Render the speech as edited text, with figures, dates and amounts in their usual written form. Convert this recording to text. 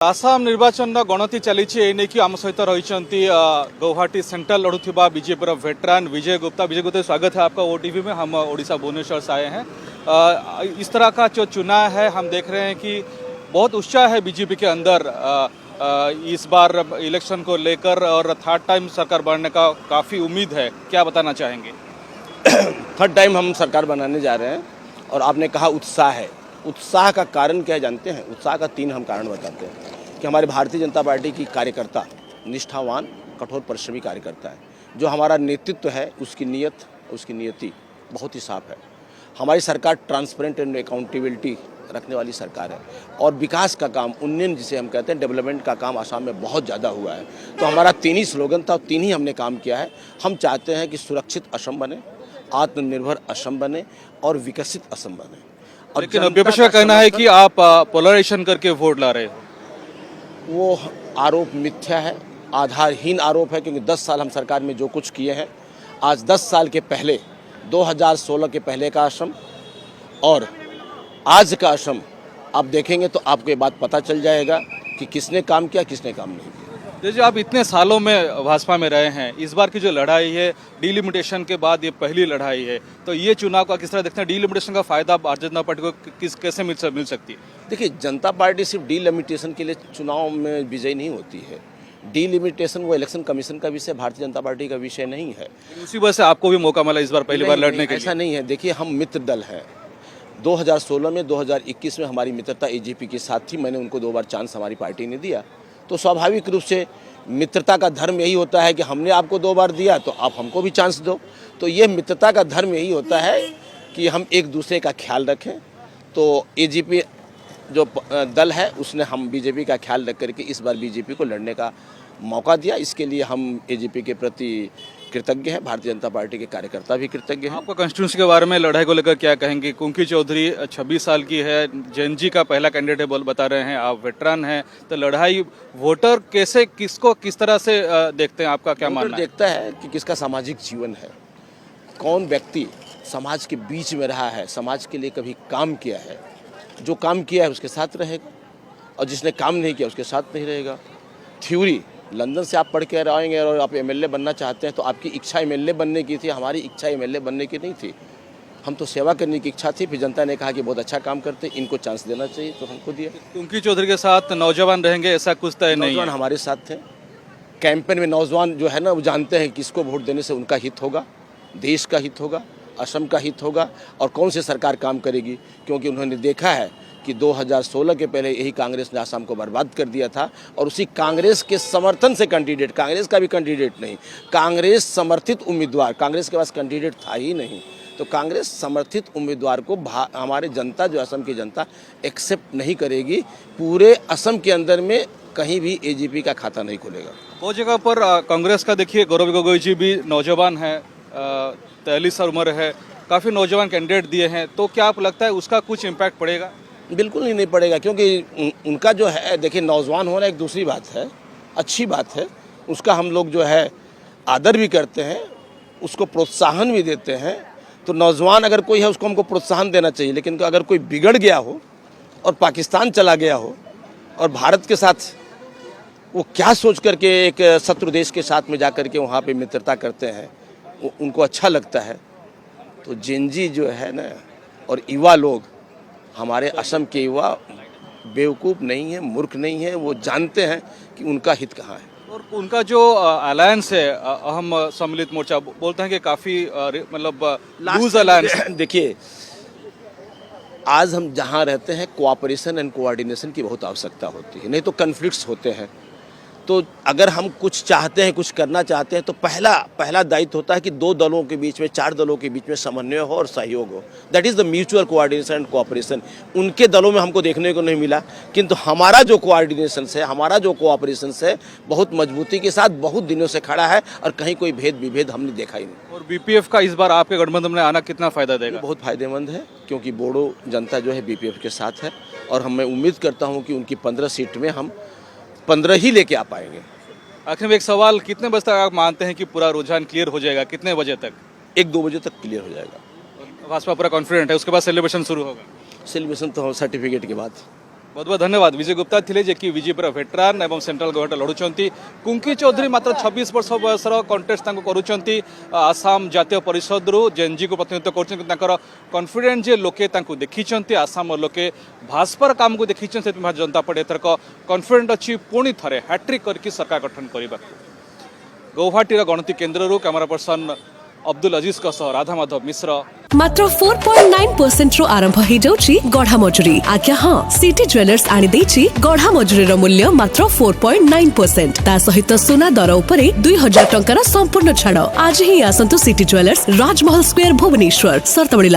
आसाम निर्वाचन गणति चली आम सहित रही गौहाटी सेंट्रल लड़ुवा बीजेपी वेटरान विजय गुप्ता। स्वागत है आपका ओटीवी में। हम ओडिशा भुवनेश्वर से आए हैं। इस तरह का जो चुनाव है हम देख रहे हैं कि बहुत उत्साह है बीजेपी के अंदर इस बार इलेक्शन को लेकर, और थर्ड टाइम सरकार बनने का काफ़ी उम्मीद है। क्या बताना चाहेंगे? थर्ड टाइम हम सरकार बनाने जा रहे हैं और आपने कहा उत्साह है। उत्साह का कारण क्या जानते हैं? उत्साह का 3 हम कारण बताते हैं कि हमारे भारतीय जनता पार्टी की कार्यकर्ता निष्ठावान कठोर परिश्रमी कार्यकर्ता है। जो हमारा नेतृत्व है उसकी नियति बहुत ही साफ है। हमारी सरकार ट्रांसपेरेंट एंड अकाउंटेबिलिटी रखने वाली सरकार है और विकास का काम, उन्नयन जिसे हम कहते हैं, डेवलपमेंट का काम आसाम में बहुत ज़्यादा हुआ है। तो हमारा 3 ही स्लोगन था और 3 ही हमने काम किया है। हम चाहते हैं कि सुरक्षित असम बने, आत्मनिर्भर असम बने और विकसित असम बने। और लेकिन विपक्ष का कहना है कि आप पोलराइजेशन करके वोट ला रहे हो। वो आरोप मिथ्या है, आधारहीन आरोप है, क्योंकि 10 साल हम सरकार में जो कुछ किए हैं, आज 10 साल के पहले 2016 के पहले का असम और आज का असम आप देखेंगे तो आपको ये बात पता चल जाएगा कि किसने काम किया, किसने काम नहीं किया। जैसे आप इतने सालों में भाजपा में रहे हैं, इस बार की जो लड़ाई है डिलिमिटेशन के बाद ये पहली लड़ाई है, तो ये चुनाव का किस तरह देखते हैं? डिलिमिटेशन का फायदा भारतीय जनता पार्टी को कैसे मिल सकती है? देखिए, जनता पार्टी सिर्फ डिलिमिटेशन के लिए चुनाव में विजयी नहीं होती है। डिलिमिटेशन वो इलेक्शन कमीशन का विषय, भारतीय जनता पार्टी का विषय नहीं है। उसी वजह से आपको भी मौका मिला इस बार पहली बार लड़ने के लिए? ऐसा नहीं है। देखिए, हम मित्र दल हैं। 2016 में 2021 में हमारी मित्रता एजीपी के साथ थी। मैंने उनको 2 बार चांस हमारी पार्टी ने दिया। तो स्वाभाविक रूप से मित्रता का धर्म यही होता है कि हमने आपको 2 बार दिया तो आप हमको भी चांस दो। तो ये मित्रता का धर्म यही होता है कि हम एक दूसरे का ख्याल रखें। तो एजीपी जो दल है उसने हम बीजेपी का ख्याल रख करके इस बार बीजेपी को लड़ने का मौका दिया। इसके लिए हम एजीपी के प्रति कृतज्ञ हैं। भारतीय जनता पार्टी के कार्यकर्ता भी कृतज्ञ हैं। आपका कंस्टिट्यूंसी के बारे में, लड़ाई को लेकर क्या कहेंगे? कुंकी चौधरी 26 साल की है, जेएनजी का पहला कैंडिडेट है बता रहे हैं, आप वेटरान हैं, तो लड़ाई वोटर कैसे, किसको किस तरह से देखते हैं? आपका क्या मानना है? देखता है कि किसका सामाजिक जीवन है, कौन व्यक्ति समाज के बीच में रहा है, समाज के लिए कभी काम किया है। जो काम किया है उसके साथ रहेगा और जिसने काम नहीं किया उसके साथ नहीं रहेगा। थ्योरी लंदन से आप पढ़ के आएंगे और आप एमएलए बनना चाहते हैं तो आपकी इच्छा एमएलए बनने की थी, हमारी इच्छा एमएलए बनने की नहीं थी। हम तो सेवा करने की इच्छा थी। फिर जनता ने कहा कि बहुत अच्छा काम करते, इनको चांस देना चाहिए, तो हमको दिया। कुंकी चौधरी के साथ नौजवान रहेंगे ऐसा कुछ तय नहीं? नौजवान हमारे साथ थे। कैंपेन में नौजवान जो है ना, वो जानते हैं किसको वोट देने से उनका हित होगा, देश का हित होगा, असम का हित होगा और कौन सी सरकार काम करेगी। क्योंकि उन्होंने देखा है कि 2016 के पहले यही कांग्रेस ने असम को बर्बाद कर दिया था और उसी कांग्रेस के समर्थन से कैंडिडेट, कांग्रेस का भी कैंडिडेट नहीं, कांग्रेस समर्थित उम्मीदवार, कांग्रेस के पास कैंडिडेट था ही नहीं, तो कांग्रेस समर्थित उम्मीदवार को हमारे जनता, जो असम की जनता एक्सेप्ट नहीं करेगी। पूरे असम के अंदर में कहीं भी एजीपी का खाता नहीं खुलेगा। बहुत जगह पर कांग्रेस का देखिए, गौरव गोगोई जी भी नौजवान है, 43 उम्र है, काफ़ी नौजवान कैंडिडेट दिए हैं, तो क्या आपको लगता है उसका कुछ इम्पैक्ट पड़ेगा? बिल्कुल ही नहीं पड़ेगा, क्योंकि उनका जो है, देखिए, नौजवान होना एक दूसरी बात है, अच्छी बात है, उसका हम लोग जो है आदर भी करते हैं, उसको प्रोत्साहन भी देते हैं। तो नौजवान अगर कोई है उसको हमको प्रोत्साहन देना चाहिए। लेकिन अगर कोई बिगड़ गया हो और पाकिस्तान चला गया हो और भारत के साथ वो क्या सोच करके एक शत्रु देश के साथ में जा कर के वहाँ पे मित्रता करते हैं, उनको अच्छा लगता है, तो जेएनजी जो है ना और युवा लोग, हमारे असम के युवा बेवकूफ़ नहीं है, मूर्ख नहीं है, वो जानते हैं कि उनका हित कहाँ है। और उनका जो अलायंस है, अहम सम्मिलित मोर्चा, बोलते हैं कि काफ़ी मतलब लूज अलायंस। देखिए, आज हम जहाँ रहते हैं कोऑपरेशन एंड कोऑर्डिनेशन की बहुत आवश्यकता होती है, नहीं तो कन्फ्लिक्ट्स होते हैं। तो अगर हम कुछ चाहते हैं, कुछ करना चाहते हैं, तो पहला दायित्व होता है कि 2 दलों के बीच में, 4 दलों के बीच में समन्वय हो और सहयोग हो। That is the mutual coordination and cooperation. उनके दलों में हमको देखने को नहीं मिला, किंतु हमारा जो कोऑर्डिनेशन है, हमारा जो कोऑपरेशन है, बहुत मजबूती के साथ बहुत दिनों से खड़ा है और कहीं कोई भेद विभेद हमने देखा ही नहीं। और बीपीएफ का इस बार आपके गठबंधन में आना कितना फ़ायदा देगा? बहुत फायदेमंद है, क्योंकि बोडो जनता जो है बीपीएफ के साथ है और मैं उम्मीद करता हूँ कि उनकी 15 सीट में हम 15 ही लेके आ पाएंगे। आखिर में एक सवाल, कितने बजे तक आप मानते हैं कि पूरा रुझान क्लियर हो जाएगा? कितने बजे तक? 1-2 बजे तक क्लियर हो जाएगा। भाजपा पूरा कॉन्फिडेंट है, उसके बाद सेलिब्रेशन शुरू होगा? सेलिब्रेशन तो सर्टिफिकेट के बाद। बहुत बहुत धन्यवाद। विजय गुप्ता थिले जे कि बीजेपी वेटरान एवं सेंट्रल गवर्नमेंट लड़ुचंती। कुंकी चौधरी मात्र 26 वर्ष बयसर कंटेस्ट करुचंती आसाम जातीय परिषद रु जेएनजी को प्रतिनिधित्व करछन। तांकर कॉन्फिडेंस जे लोके तांको देखिचंती, आसाम लोके भाजपार काम को देखिचंती। जनता पार्टी एथरक कॉन्फिडेंट अछि पुणी थरे हैट्रिक करके सरकार गठन करबा। गौहाटीर गणति केन्द्र कैमरा पर्सन अब्दुल अजीज राधा माधव मिश्र। मात्र 4.9% रु आरंभ हो जाउची गढ़ा मजूरी। आज्ञा हाँ, सिटी ज्वेलर्स आनी देछि गढ़ा मजूरी मूल्य मात्र 4.9%। ता सहित सुना दर उपरे 2000 टंकार संपूर्ण छाड़। आज ही आसंतु सिटी ज्वेलर्स, राजमहल स्क्वायर, भुवनेश्वर। सर्तवड़ी